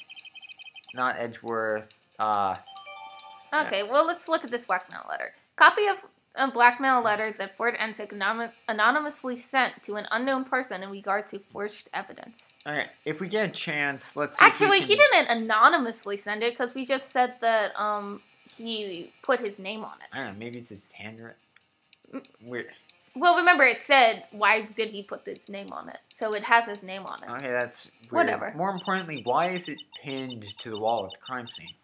not Edgeworth. Okay, well, let's look at this blackmail letter. Copy of a blackmail letter that Ford Ensick anonymously sent to an unknown person in regard to forged evidence. Alright, if we get a chance, let's see. Actually, he didn't anonymously send it because we just said that he put his name on it. I don't know, maybe it's his handwriting. Weird. Well, remember it said, why did he put his name on it? So it has his name on it. Okay, that's weird. Whatever. More importantly, why is it pinned to the wall at the crime scene?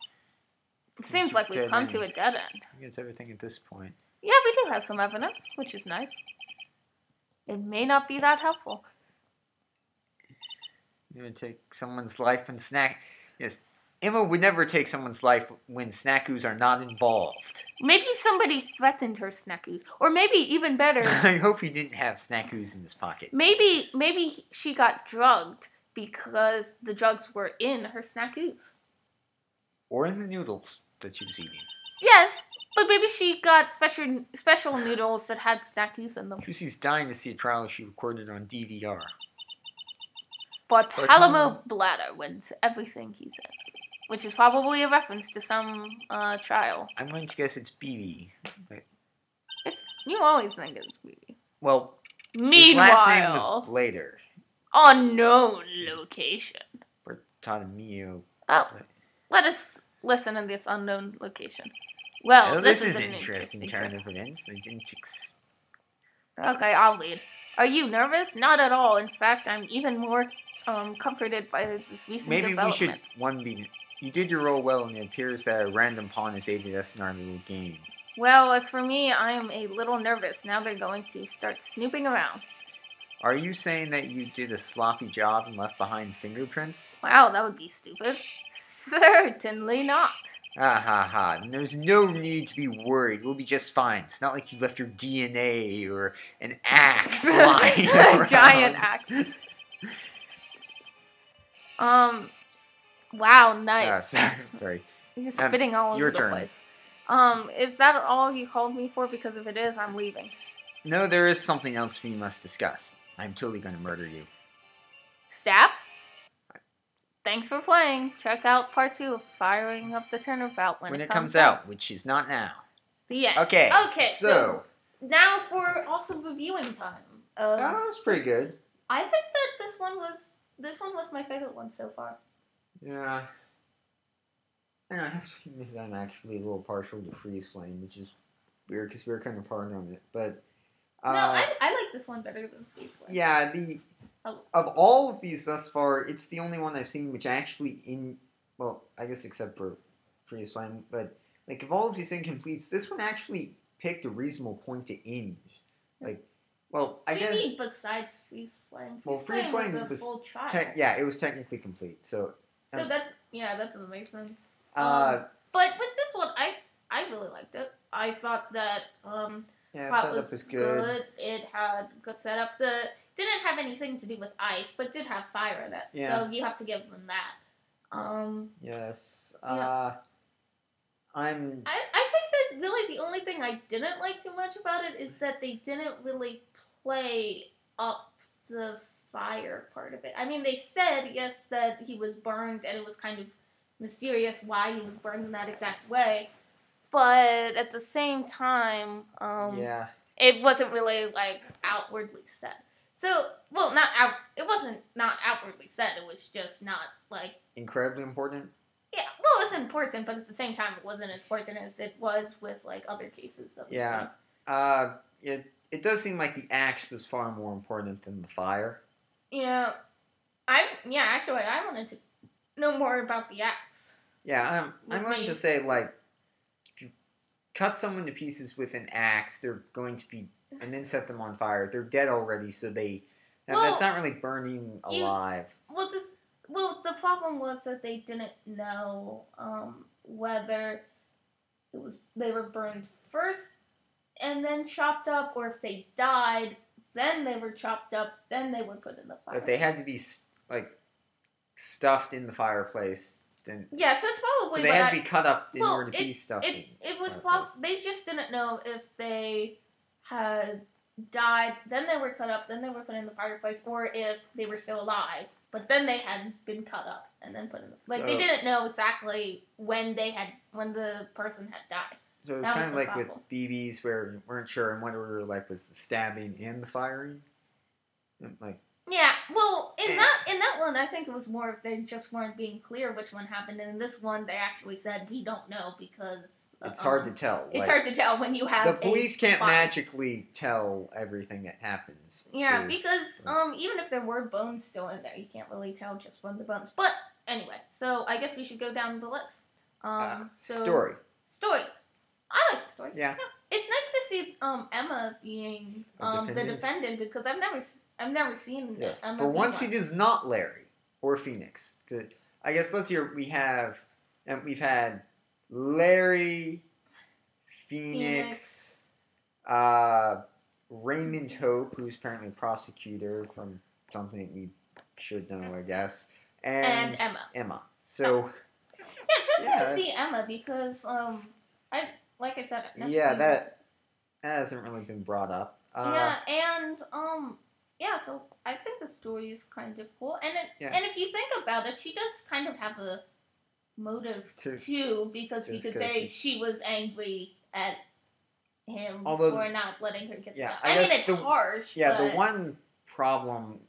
It seems like we've come to a dead end. I think it's everything at this point. Yeah, we do have some evidence, which is nice. It may not be that helpful. You're gonna take someone's life when snack... Yes, Emma would never take someone's life when snackoos are not involved. Maybe somebody threatened her snackoos. Or maybe, even better... I hope he didn't have snackoos in his pocket. Maybe she got drugged because the drugs were in her snackoos. Or in the noodles that she was eating. Yes, but maybe she got special noodles that had snackoos in them. She's dying to see a trial she recorded on DVR. Bartolomeo Bladder wins everything he's in. Which is probably a reference to some trial. I'm going to guess it's BB. You always think it's BB. Well, meanwhile, his last name was Blader. Unknown location. Bartolomeo. Oh, let us listen in this unknown location. Well, this is an interesting turn of events. I didn't Okay, I'll lead. Are you nervous? Not at all. In fact, I'm even more comforted by this recent development. Maybe we should You did your role well, and it appears that a random pawn has aided us in our little game. Well, as for me, I am a little nervous. Now they're going to start snooping around. Are you saying that you did a sloppy job and left behind fingerprints? Wow, that would be stupid. Certainly not. Ha ha ha. There's no need to be worried. We'll be just fine. It's not like you left your DNA or an axe lying around. A giant axe. Wow, nice. Sorry. You're spitting all over the place. Is that all you called me for? Because if it is, I'm leaving. No, there is something else we must discuss. I'm totally going to murder you. Stab? Thanks for playing. Check out part 2 of Firing Up the Turnabout when it comes out. Which is not now. The end. Okay, so now for awesome reviewing time. That's pretty good. I think that this one was my favorite one so far. Yeah. I have to admit I'm actually a little partial to Freeze Flame, which is weird because we were kind of hard on it. But no, I like this one better than Freeze Flame. Yeah, of all of these thus far, it's the only one I've seen which actually well, I guess except for Freeze Flame, but like of all of these incompletes, this one actually picked a reasonable point to end. Like, well, I guess. What do you mean besides Freeze Flame? Freeze Flame was a full trial. Yeah, it was technically complete. So that doesn't make sense. But with this one, I really liked it. I thought that setup was good. It had good setup. Didn't have anything to do with ice, but did have fire in it. Yeah. So you have to give them that. Yes. Yeah. I think that really the only thing I didn't like too much about it is that they didn't really play up the fire part of it. I mean, they said, yes, that he was burned, and it was kind of mysterious why he was burned in that exact way. But at the same time, it wasn't really, like, outwardly said. So, well, it wasn't not outwardly said, it was just not, like... incredibly important? Yeah, well, it was important, but at the same time, it wasn't as important as it was with, like, other cases that we saw. It does seem like the axe was far more important than the fire. Yeah. Actually, I wanted to know more about the axe. Yeah, I'm going to say, like, if you cut someone to pieces with an axe, they're going to be... and then set them on fire. They're dead already, so that's not really burning alive. The problem was that they didn't know whether they were burned first and then chopped up, or if they died, then they were chopped up, then they were put in the fire. But they had to be like stuffed in the fireplace. Then yeah, so it's probably they had to be cut up in order to be stuffed. It was they just didn't know if they had died, then they were cut up, then they were put in the fireplace, or if they were still alive, but then they had been cut up and then put in the... they didn't know exactly when the person had died. So it was kind of like with BBs where we weren't sure in what order, like, was the stabbing and the firing? Like, Yeah, well, in And- that one, I think it was more if they just weren't being clear which one happened. And in this one, they actually said we don't know because It's hard to tell. It's hard to tell when you have the police can't spy. magically tell everything that happens. Yeah, because even if there were bones still in there, you can't really tell just from the bones. But anyway, so I guess we should go down the list. Story. I like the story. Yeah. It's nice to see Emma being the defendant because I've never seen Yes. Emma. For once, it is not Larry or Phoenix. Good. I guess let's hear. We've had Larry, Phoenix. Raymond Hope, who's apparently a prosecutor from something we should know, I guess, and Emma. So yeah, it's nice to see Emma because like I said, that hasn't really been brought up. So I think the story is kind of cool, and if you think about it, she does kind of have a motive too, because you could say she was angry at him for not letting her get the job. I mean, it's harsh. Yeah, but the one problem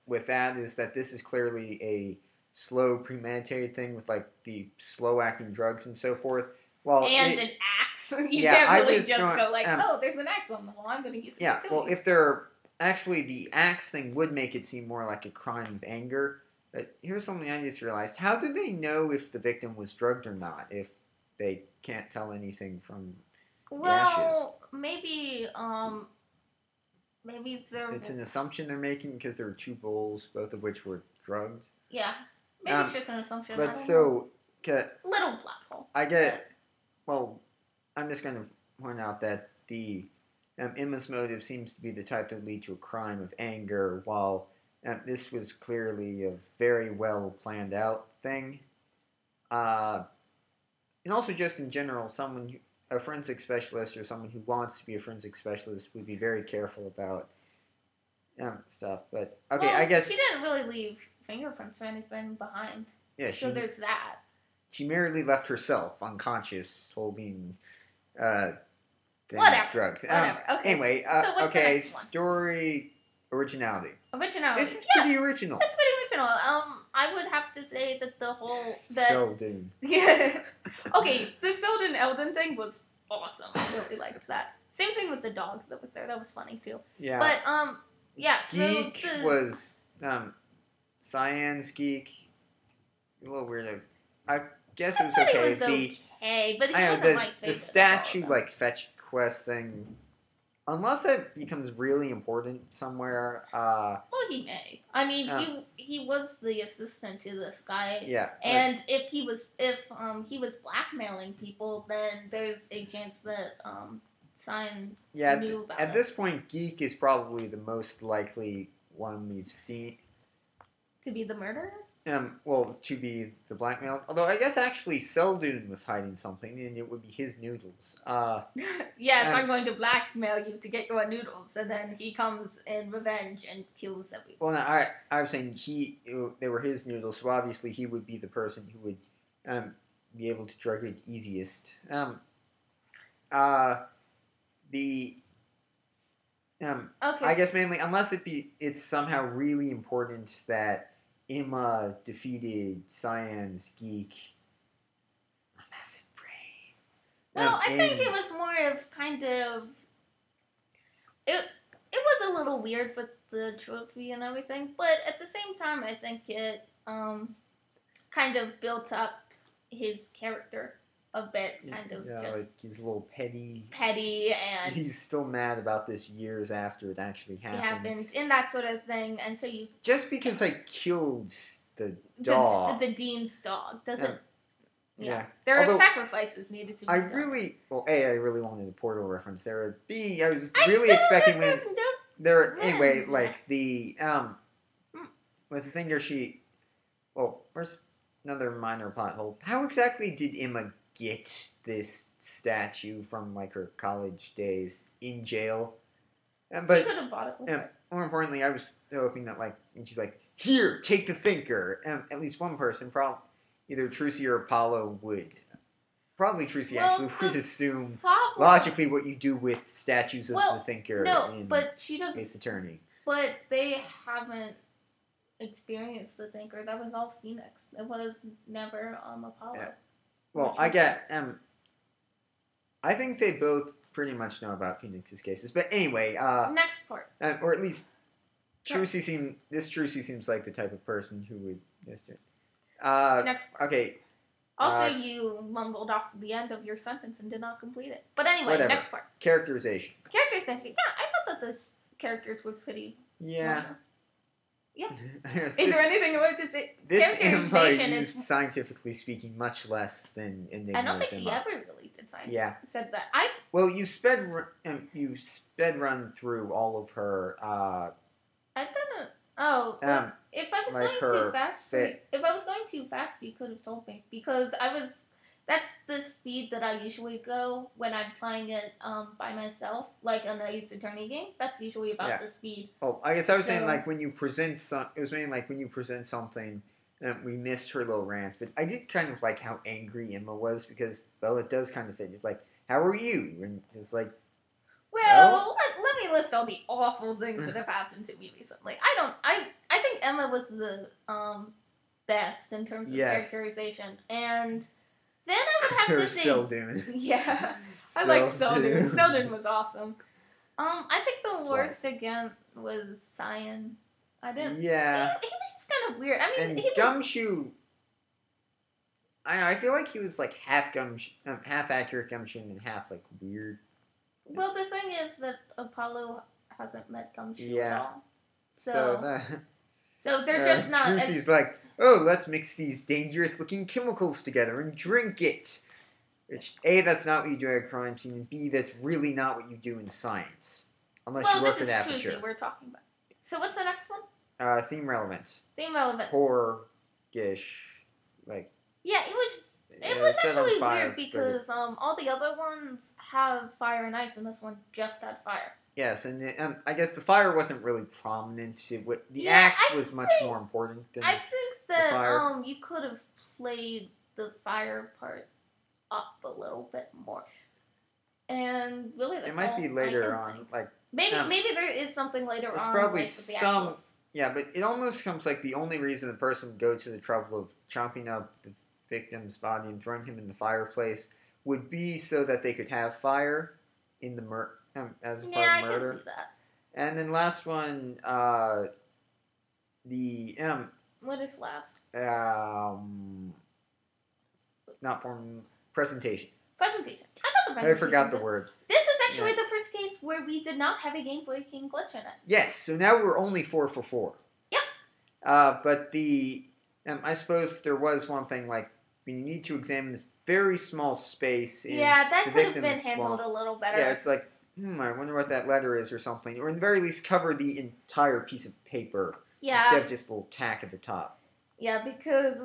with that is that this is clearly a slow, premeditated thing with like the slow acting drugs and so forth. Well, an axe. You can't really just go like, there's an axe on the wall. I'm going to use it. Yeah, well, if they're actually the axe thing would make it seem more like a crime of anger. But here's something I just realized: how do they know if the victim was drugged or not if they can't tell anything from the ashes? Maybe they're... It's an assumption they're making because there were two bowls, both of which were drugged. Yeah, maybe it's just an assumption. But so... little plot hole. I get... Well, I'm just going to point out that the Emma's motive seems to be the type that would lead to a crime of anger, while this was clearly a very well planned out thing. And also just in general, a forensic specialist or someone who wants to be a forensic specialist would be very careful about stuff. But, okay, I guess... She didn't really leave fingerprints or anything behind. Yeah, so there's that. She merely left herself unconscious holding drugs. Whatever. Okay. Anyway, so what's the next one? Story originality. This is pretty original. It's pretty original. I would have to say that the whole... Selden. Yeah. Okay, the Selden Eldon thing was awesome. I really liked that. Same thing with the dog that was there. That was funny too. Yeah. But Geek was Cyan's Geek. A little weird. I guess it was okay. It was okay, but he wasn't my favorite. The statue fetch quest thing, unless it becomes really important somewhere. Well, he may. I mean, he was the assistant to this guy. Yeah. And if he was blackmailing people, then there's a chance that Cyan knew about it. At this point, Geek is probably the most likely one we've seen to be the murderer. To be the blackmail. Although I guess actually Seldoon was hiding something, and it would be his noodles. Yes, I'm going to blackmail you to get your noodles, and then he comes in revenge and kills everyone. Well, no, I was saying they were his noodles, so obviously he would be the person who would be able to drug it easiest. I guess mainly, unless it's somehow really important that Emma defeated Cyan's Geek. A massive brain. Well, I think it was more of kind of... It was a little weird with the trophy and everything, but at the same time, I think it kind of built up his character a bit, like he's a little petty, and he's still mad about this years after it actually happened, and that sort of thing. And so just because I killed the dog, the dean's dog, doesn't. Yeah. There are sacrifices needed to be done. I really wanted a Portal reference there. B, I was really expecting when anyway, like the with the thing there first another minor plot hole. How exactly did Emma get this statue from like her college days in jail? But she could have bought it with her. More importantly, I was hoping that and she's like, here, take the thinker. At least one person, probably either Trucy or Apollo would. Probably Trucy would assume logically what you do with statues of the thinker in but she doesn't. Ace Attorney. But they haven't experienced the Thinker. That was all Phoenix. It was never Apollo. Yeah. Well, I think they both pretty much know about Phoenix's cases. But anyway, next part. Or at least Trucy seems like the type of person who would yes. Next part. Okay. Also, you mumbled off the end of your sentence and did not complete it. But anyway, whatever. Next part. Characterization. Characterization. Yeah, I thought that the characters were pretty. Yeah. Wonderful. Yeah. Yes, Is there anything about to say? This Characterization used, scientifically speaking, much less than Enigma's I don't think she ever really did science. Yeah. Said that. Well, you sped run through all of her. I didn't. Oh. If I was like going too fast, if I was going too fast, you could have told me because That's the speed that I usually go when I'm playing it by myself, like an Ace Attorney game. That's usually about the speed. Oh, I guess I was saying like when you present it was mainly like when you present something. We missed her little rant, but I did kind of like how angry Emma was because, well, it does kind of fit. It's like, how are you? And it's like, well, let me list all the awful things that have happened to me recently. I think Emma was the best in terms of characterization, and then I would have to say, Selden. Yeah, I like Selden. Selden was awesome. I think the worst again was Cyan. I didn't. Yeah. He was just kind of weird. I mean, and Gumshoe. I feel like he was like half accurate Gumshoe and half like weird. Well, the thing is that Apollo hasn't met Gumshoe at all. So they're just not. Trucy's like, oh, let's mix these dangerous-looking chemicals together and drink it. Which, A, that's not what you do at a crime scene, and B, that's really not what you do in science. Unless you work at Aperture. This is Trucy we're talking about. So what's the next one? Theme relevance. Theme relevance. Horror-ish. Like... Yeah, it was actually weird because all the other ones have fire and ice, and this one just had fire. Yes, and I guess the fire wasn't really prominent. The axe was much more important than I think that the fire. You could have played the fire part up a little bit more. And really, that's it might be later on, like maybe there is something later on. There's probably some. Yeah, but it almost comes like the only reason the person would go to the trouble of chopping up the victim's body and throwing him in the fireplace would be so that they could have fire in the as part of murder. I can see that. And then last one, the what is last? Not form presentation. Presentation. I thought the presentation. I forgot the word. This was actually the first case where we did not have a game-breaking glitch in it. Yes, so now we're only 4 for 4. Yep. But the I suppose there was one thing like when you need to examine this very small space. That could have been handled a little better. Yeah, it's like I wonder what that letter is or something, or in the very least cover the entire piece of paper instead of just a little tack at the top. Yeah, because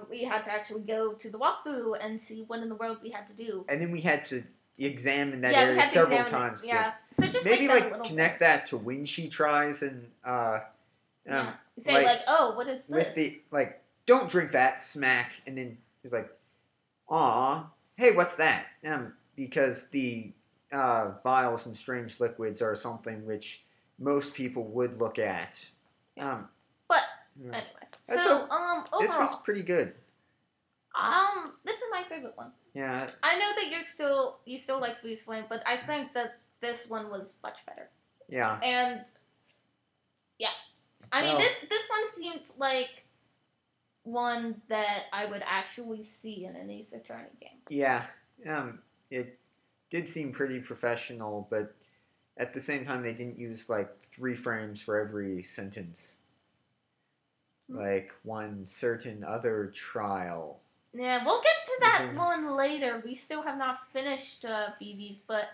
we had to actually go to the walkthrough and see what in the world we had to do. And then we had to examine that area several times. Yeah, so just maybe like connect that to when she tries and say oh, what is this? With the don't drink that, smack, and then he's like, aw, hey, what's that? Because the vials and strange liquids are something which most people would look at. But anyway, so overall, this was pretty good. This is my favorite one. Yeah. I know that you still like Freeze Flame, but I think that this one was much better. Yeah. And I mean this one seems like one that I would actually see in an Ace Attorney game. Yeah. It did seem pretty professional, but at the same time they didn't use 3 frames for every sentence. Like one certain other trial. Yeah, we'll get to that one later. We still have not finished BBs, but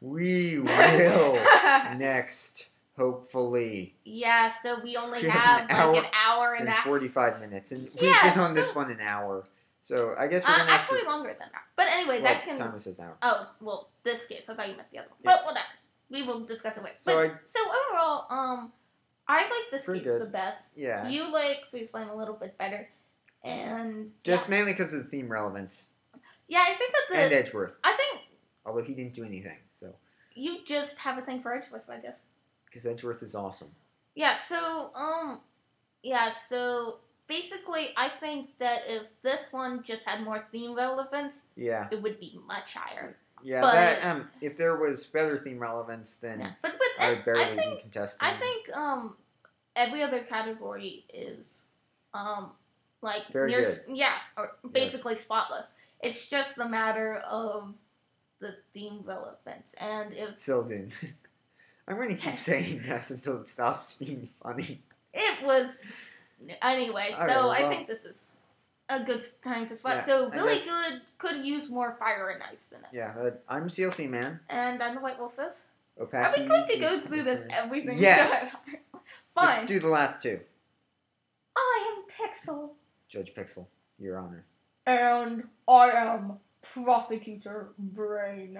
we will next, hopefully. Yeah, so we only have an hour and 45 minutes, and we've been on this one an hour. So I guess we're gonna actually longer than that. But anyway, that can. Timer says hour. Oh well, this case I thought you meant the other one, but whatever. We will discuss it later. So overall, I like this case the best. Yeah. You like Freeze Flame a little bit better, and just mainly because of the theme relevance. Yeah, I think that and Edgeworth. I think. Although he didn't do anything, so. You just have a thing for Edgeworth, I guess. Because Edgeworth is awesome. Yeah. So Yeah, so basically, I think that if this one just had more theme relevance, Yeah. it would be much higher. Yeah, But- that if there was better theme relevance, then Yeah, but I would barely I think be contesting. I think every other category is like Very good. Yeah, or basically spotless. It's just the matter of the theme relevance, and if Sylvan. I'm going to keep saying that until it stops being funny. it was anyway. So Alright, well, I think this is a good time to spot. Yeah, So and really this- good could use more fire and ice in it. Yeah, I'm CLC Man. And I'm the White Wolfess. Opaki. Are we going to go through this everything? Yes. Fine. Just do the last two. I am Pixel. Judge Pixel, Your Honor. And I am Prosecutor Brain.